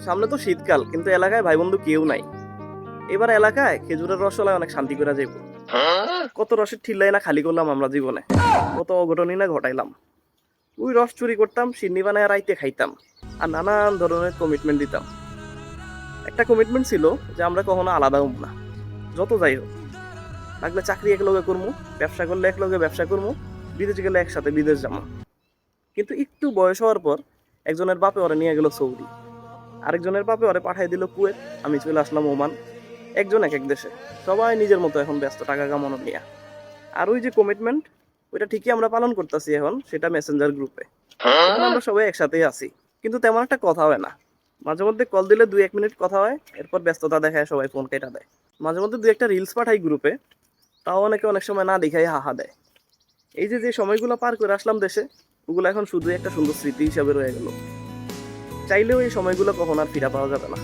সামনে তো শীতকাল, কিন্তু এলাকায় ভাই বন্ধু কেউ নাই। এবার এলাকায় খেজুরের রসলায় অনেক শান্তি করে যাইব। কত রসের ঠিল্লাই না খালি করলাম আমরা জীবনে, কত অঘটনই না ঘটাইলাম। ওই রস চুরি করতাম, সিন্নি বানায় রাইতে খাইতাম, আর নানান ধরনের কমিটমেন্ট দিতাম। একটা কমিটমেন্ট ছিল যে আমরা কখনো আলাদা হব না, যত যাই হোক। লাগলে চাকরি একলগে করবো, ব্যবসা করলে একলগে ব্যবসা করবো, বিদেশ গেলে একসাথে বিদেশ যাবো। কিন্তু একটু বয়স হওয়ার পর একজনের বাপে ওরে নিয়ে গেল সৌদি, আরেকজনের বাপে ওরে পাঠিয়ে দিল কুয়েত, আমি চলে আসলাম ওমান। একজন এক এক দেশে, সবাই নিজের মতো এখন ব্যস্ত টাকা কামানো নিয়ে। আর ওই যে কমিটমেন্ট, ওইটা ঠিকই আমরা পালন করতেছি এখন, সেটা মেসেঞ্জার গ্রুপে। এখন আমরা সবাই একসাথেই আছি, কিন্তু তেমন একটা কথা হয় না। মাঝে মধ্যে কল দিলে 2-1 মিনিট কথা হয়, এরপর ব্যস্ততা দেখায় সবাই ফোন কেটে দেয়। মাঝে মধ্যে 2-একটা রিলস পাঠাই গ্রুপে, তাও অনেকে অনেক সময় না দেখাই হাহা দেয়। এই যে যে সময়গুলো পার করে আসলাম দেশে, ওগুলো এখন শুধু একটা সুন্দর স্মৃতি হিসাবে রয়ে গেল। চাইলেও এই সময়গুলো কখন আর ফিরে পাওয়া যাবে না।